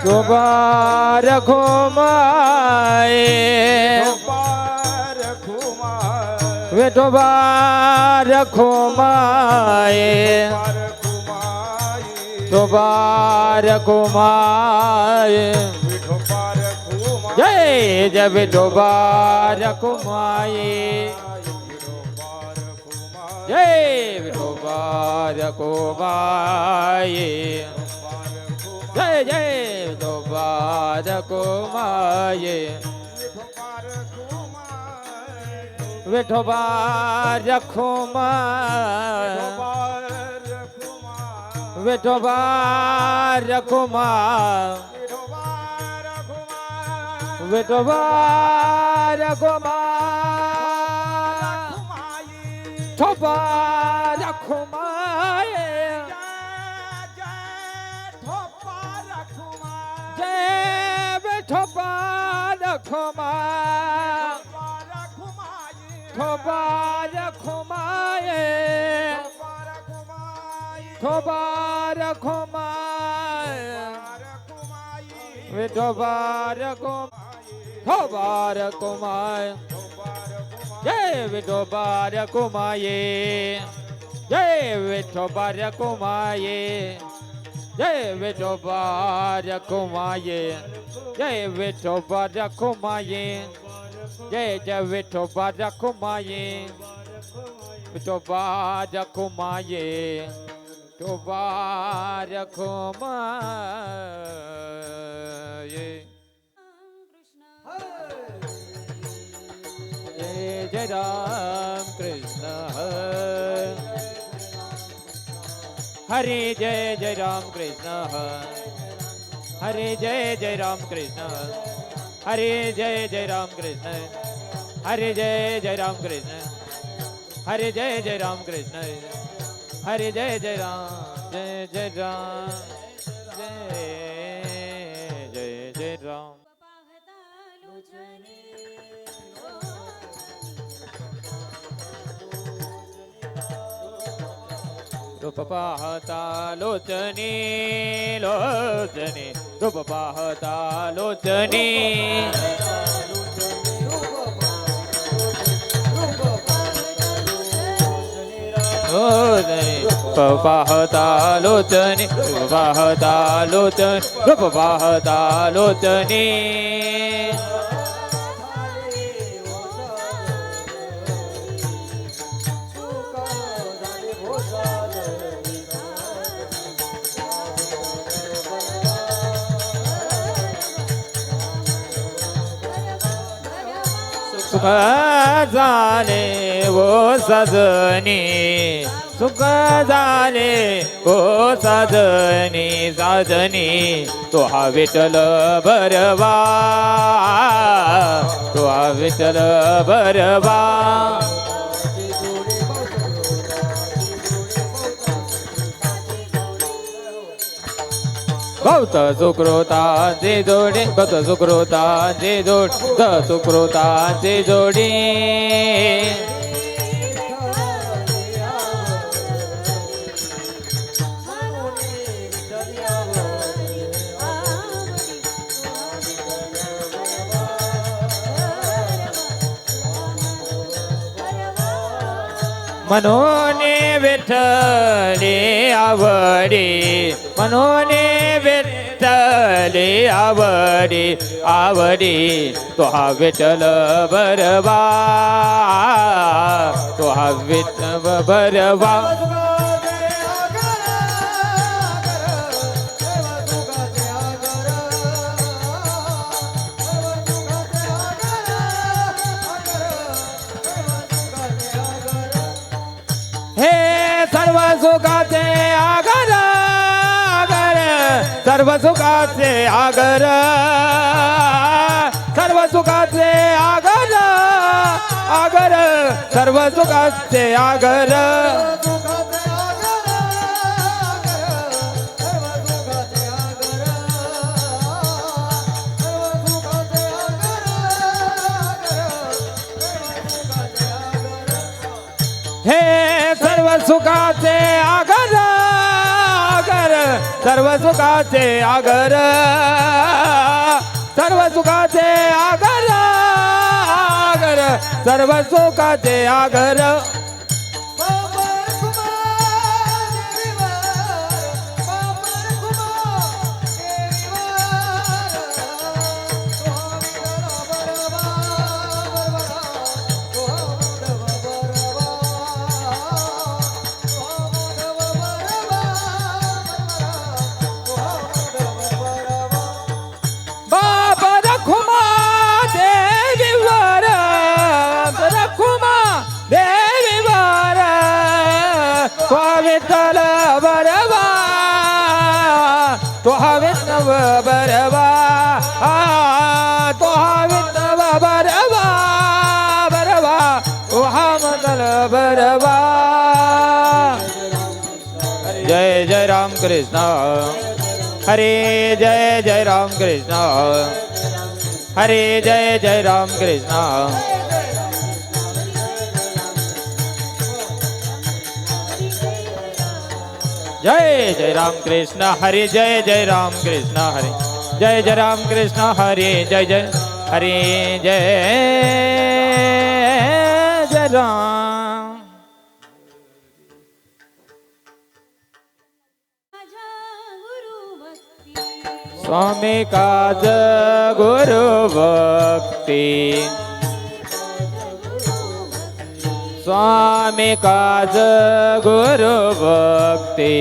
शोभा रखुमाये विठोबा रखुमाये शोभा रखुमाये जय जय विठोबा रखुमाये जय विठोबा रखुमाये जय जय विठोबा रखुमाये विठोबा रखुमाये विठोबा रखुमाये विठोबा रखुमाये ठोबा रखुमाये जय विठोबा रखुमाये ठोबा रखुमाये ठोबा रखुमाये विठोबा रखुमाये जय विठोबा रखुमाये जय विठोबा रखुमाये जय विठोबा रखुमाये जय विठोबा रखुमाये जय जय विठोबा रखुमाये विठोबा रखुमाये विठोबा रखुमाये जय जय राम कृष्ण हरे जय जय राम कृष्ण हरे जय जय राम कृष्ण हरे जय जय राम कृष्ण हरे जय जय राम कृष्ण हरे जय जय राम कृष्ण हरे जय जय राम जय जय राम जय जय जय राम रूप पाहता लोचनी लोचनी रूप पाहता लोचनी रूप पाहता लोचनी रूप पाहता लोचनी रूप पाहता लोचनी सुख झाले वो सजनी सुख झाले वो सजनी साजनी तो हा विठ्ठल बरवा तो हा विठ्ठल बरवा भक्त सुकृताचे जोडी भक्त सुकृताचे जोडी सुकृताचे जोडी मनोने विठ्ठले आवडी मनोने विठ्ठले आवडी आवडी तो हा विठ्ठल बरवा तो हा विठ्ठल बरवा हे सर्व सुखाचे आगर आगर सर्व सुखाचे आगर सर्व सुखाचे आगर आगर सर्व सुखाचे आगर हे सर्व सुखाचे आगर आगर सर्व सुखाचे आगर सर्व सुखाचे आगर आगर सर्व सुखाचे आगर विठ्ठल बरवा तो हा विष्णव बरवा तो हा विष्णव बरवा बरवा तो हा मंगल बरवा जय जय राम कृष्ण हरे जय जय राम कृष्ण हरे जय जय राम कृष्ण जय जय राम कृष्ण हरे जय जय राम कृष्ण हरे जय जय राम कृष्ण हरे जय जय हरे जय जय राम स्वामी काज गुरु भक्ति स्वामी काज गुरु भक्ति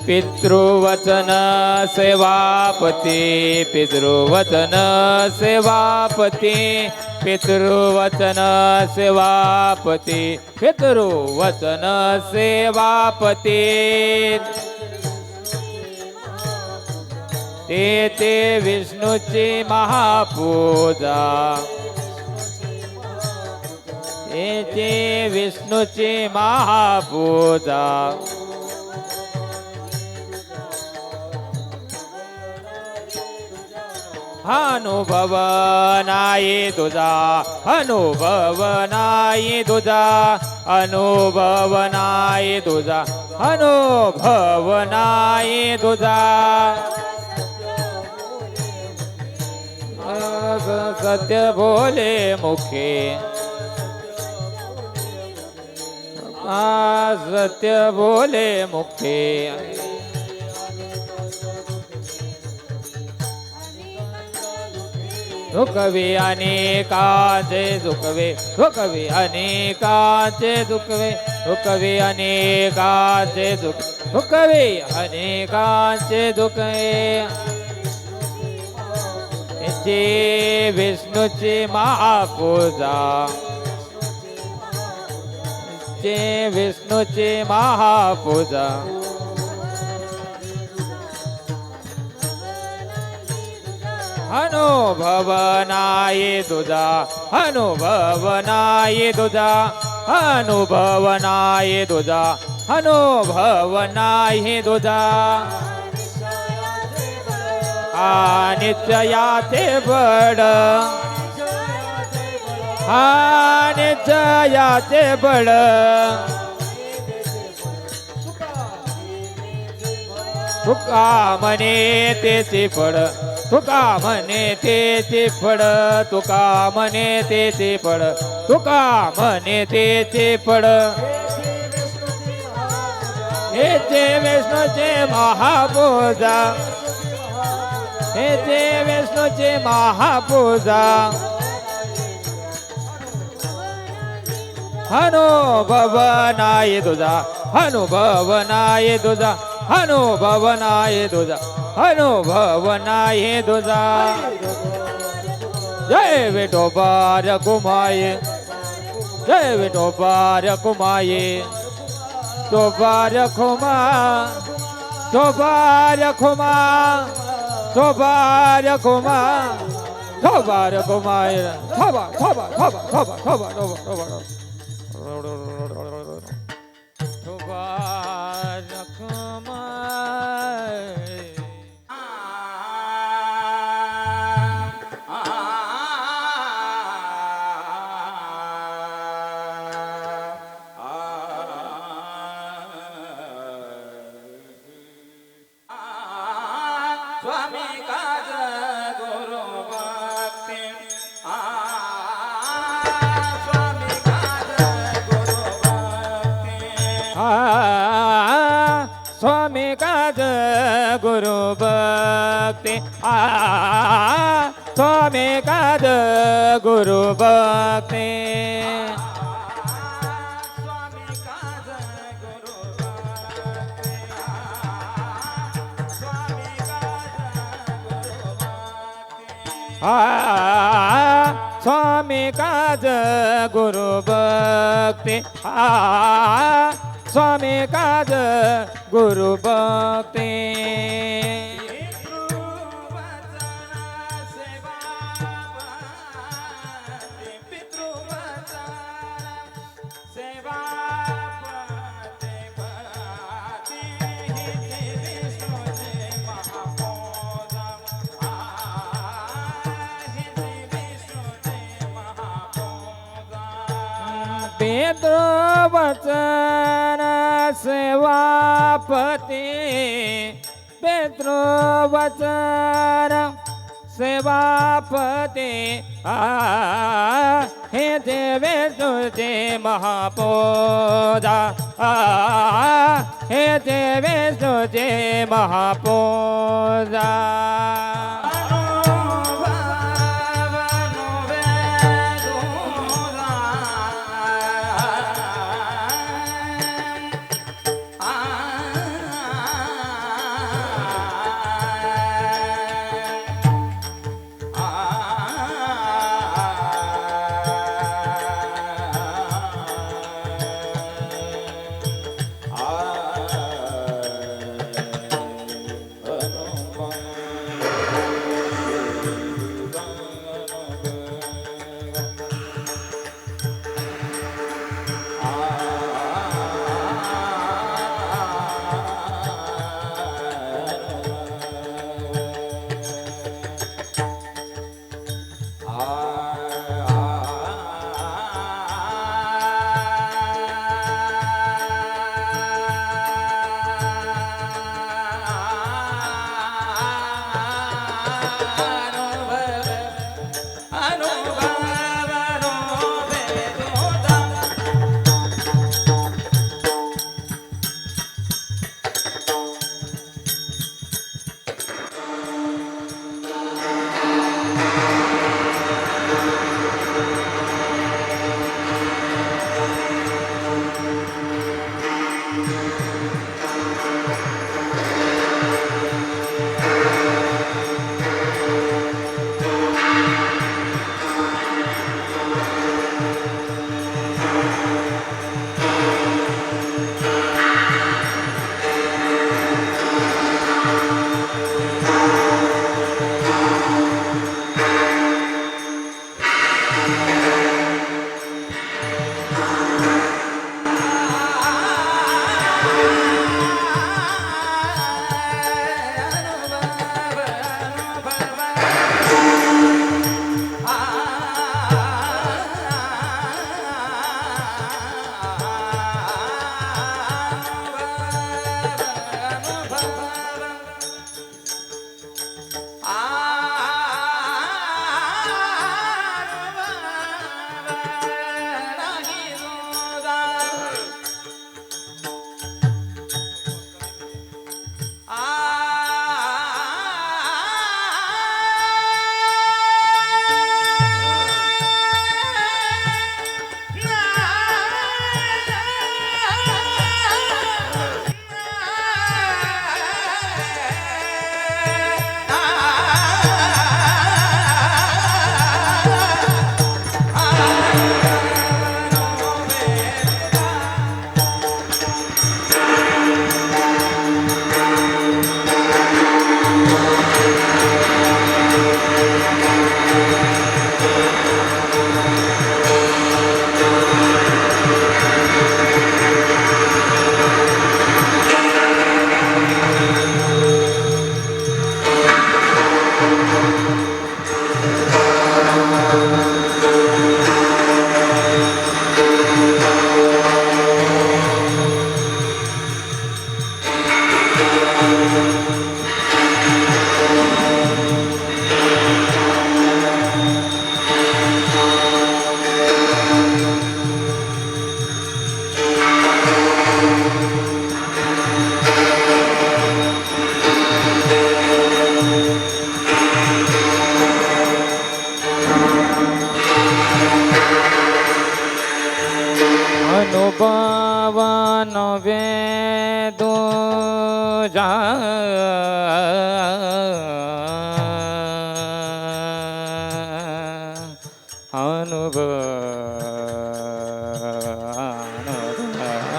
पितृवचन सेवापती पितृवचन सेवापती पितृवचन सेवापती पितृवचन सेवापती ते विष्णूची महापूजा ते विष्णूची महापूजा अनुभव नाही तुझा अनुभव नाही तुझा अनुभव नाही तुझा अनुभव नाही तुझा सत्य बोले मुखे सत्य बोले मुखे दुखवे अनेकाचे दुखवे दुखवे अनेकाचे दुखवे दुखवे अनेकाचे दुख दुखवे अनेकाचे दुखवे ते विष्णूची महापूजा ते विष्णूची महापूजा अनुभव नाही तुझा अनुभव नाही तुझा अनुभव नाही तुझा अनुभव नाही तुझा निश्चयाचे बळ निश्चयाचे बळ तुका म्हणे तेचे फळ तुका म्हणे तेचे फळ तुका म्हणे तेचे फळ तुका म्हणे तेचे फळ हेचे विष्णूचे महापूजा हेचे विष्णूचे महापूजा अनुभव नाही तुझा अनुभव नाही तुझा अनुभव नाही तुझा अनुभव नाही तुझा जय विठोबा रघुमाये जय विठोबा रघुमाये शोभा रघुमा शोभा रघुमा शोभा रघुमा शोभा रघुमाय शोभा शोभा शोभा शोभा शोभा शोभा शोभा शोभा स्वामी काज गुरु भक्ती स्वामी काज गुरु भक्ती स्वामी काज गुरु भक्ती स्वामी काज गुरु भक्ती स्वामी काज गुरु भक्ती स्वामी काज गुरु भक्ती पितृवचन सेवापती पितृवचन सेवापती हे देवे तुझे महापूजा हे देवे तुझे महापूजा वन वेदो जा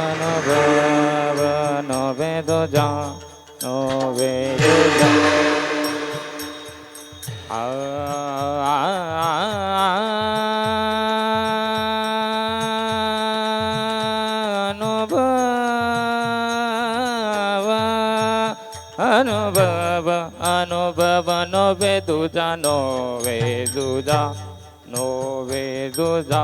अनुभव नो वेदो जा नो वेदो जा अनुभव अनुभव नो वेदुजा नो वेदुजा नो वेदुजा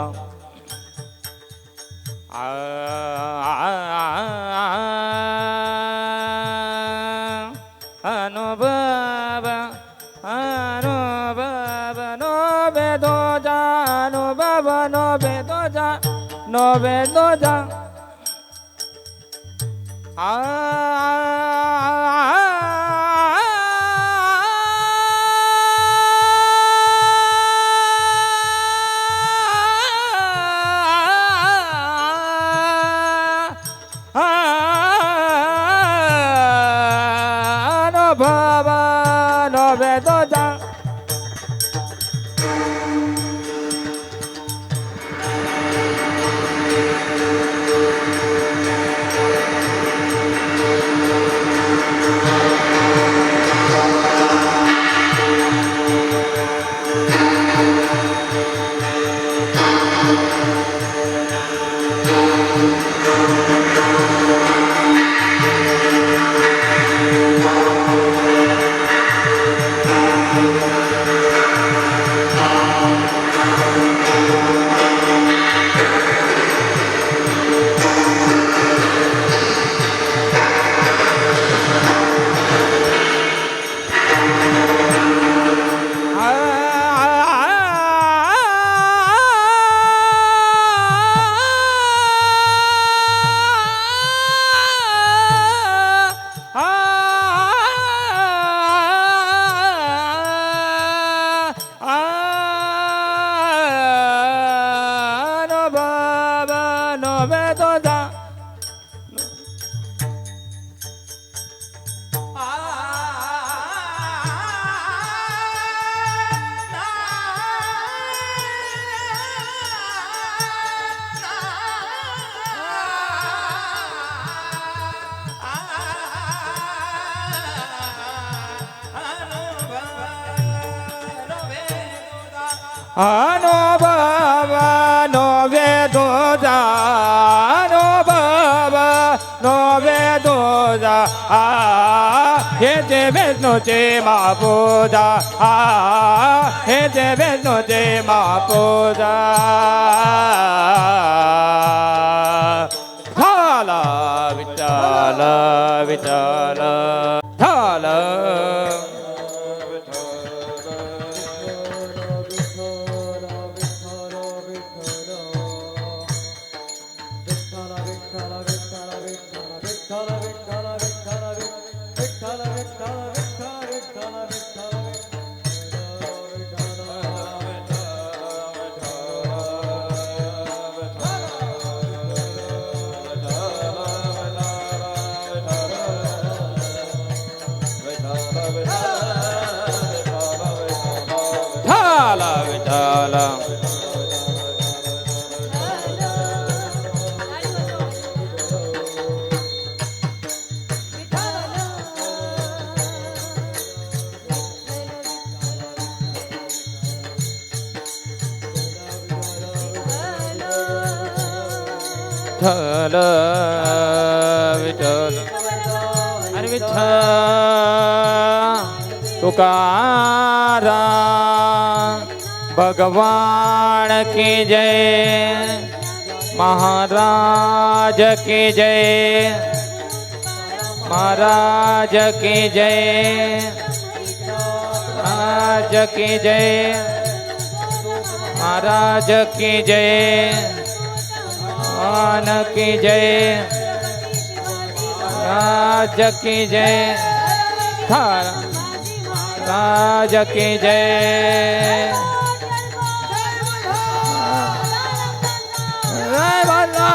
अनुभव अनुभव नो वेदुजा अनुभव नो वेदुजा नो वेदुजा अनुभव नो वेदुजा अनुभव नो वेदुजा अनुभव नो वेदुजा हे जे विष्णुचे महापूजा हे जे विष्णुचे महापूजा झाला विठ्ठल विठ्ठल झाला विठ्ठल विठ्ठल अरे विठ्ठल तुकाराम भगवान की जय महाराज की जय महाराज की जय महाराज की जय महाराज की जय मान की जय राज की जय राज की जय जय भला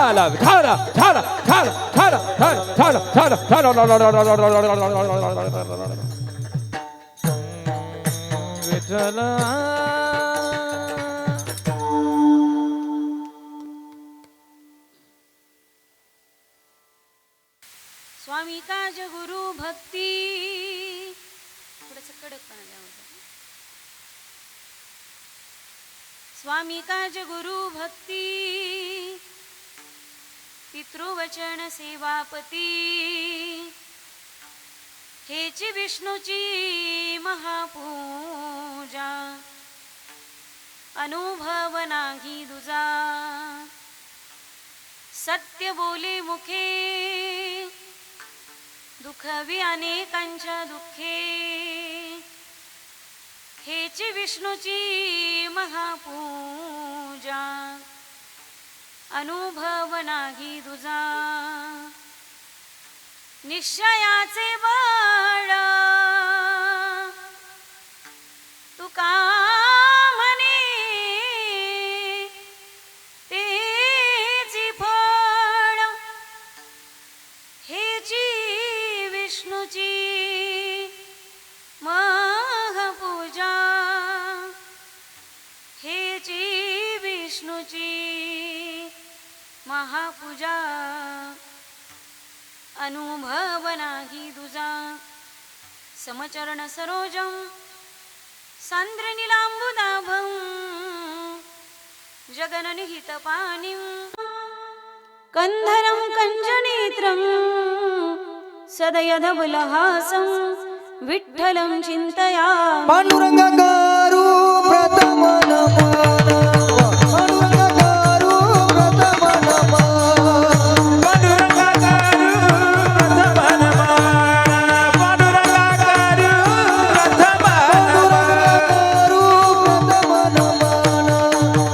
विठाला विठाला विठाला विठाला विठाला विठाला विठाला विठाला स्वामी काज गुरु भक्ती थोडंसं कडकपणा द्या होता. स्वामी काज गुरु भक्ती पितृवचन सेवापती हेची विष्णूची महापूजा अनुभव नाही दुजा सत्य बोले मुखे दुःखवी अनेकांच्या दुःखे हेची विष्णूची महापूजा अनुभव नाही दुजा निश्चयाचे बळ तुका म्हणे तेची फळ हेची विष्णूची महापूजा हेची विष्णूची महापूजा अनुभव नाही दुजा समचरण सरोजं सान्द्रनीलाम्बुदाभं जगननिहितपाणिं कंधरं कञ्जनेत्रं सदयधवलहासं विठ्ठलं चिन्तया पांडुरंगाकारू प्रथम नमन पांडुरंगाकारू प्रथम नमन पांडुरंगाकारू प्रथम नमन पांडुरंगाकारू प्रथम पांडुरंगाकारू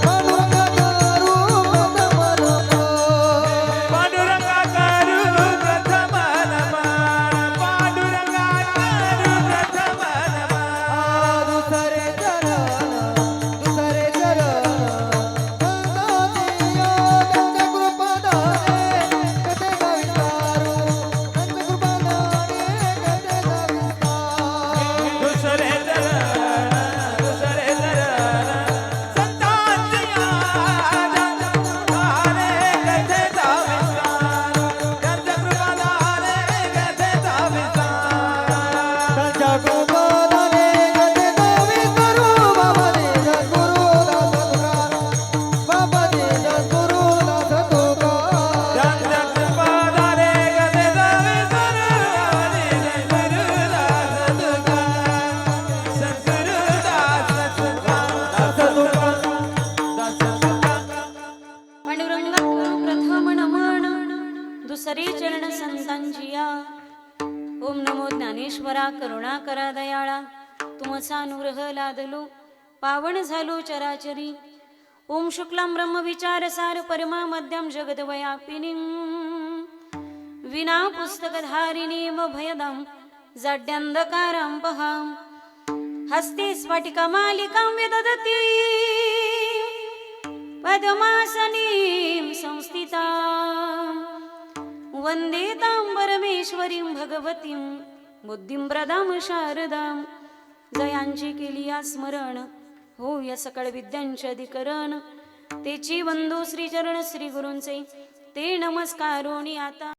प्रथम नमन पांडुरंगाकारू प्रथम नमन पांडुरंगाकारू प्रथम नमन पांडुरंगाकारू प्रथम नमन दुसरे चरण त्यांच्या कृपादाने कथे गावितारू त्यांच्या कृपादाने कथे गावितारू दुसरे संतांची आजाने कथेचा विस्तार त्यांच्या कृपादाने कथेचा विस्तार त्यांच्या कृपादाने कथे गावितारू बाबा देश गुरु दास तुकार बाबा देश गुरु दास तुकार त्यांच्या कृपादाने कथेचा विस्तार पांडुरंगा प्रथम नमन दुसरे चरण संतांचिया ओम नमो ज्ञानेश्वरा करुणा करा दयाळा तुमचा अनुग्रह लादलो पावन झालो चराचरी ओम शुक्लां ब्रह्म विचार सार परमा मध्यम जगद व्यापिनीं विना पुस्तकधारिणीं भयदां जाड्यांधकारां पहां हस्ते स्फटिकमालिकां विदधती पद्मासनीं संस्थितां वन्दे तां परमेश्वरीं भगवतीं बुद्धिं प्रदां शारदां जयांची केली स्मरण होय सकळ विद्यांचे अधिकरण तेची वंदो श्रीचरण श्री गुरूंचे ते नमस्कारोनी आता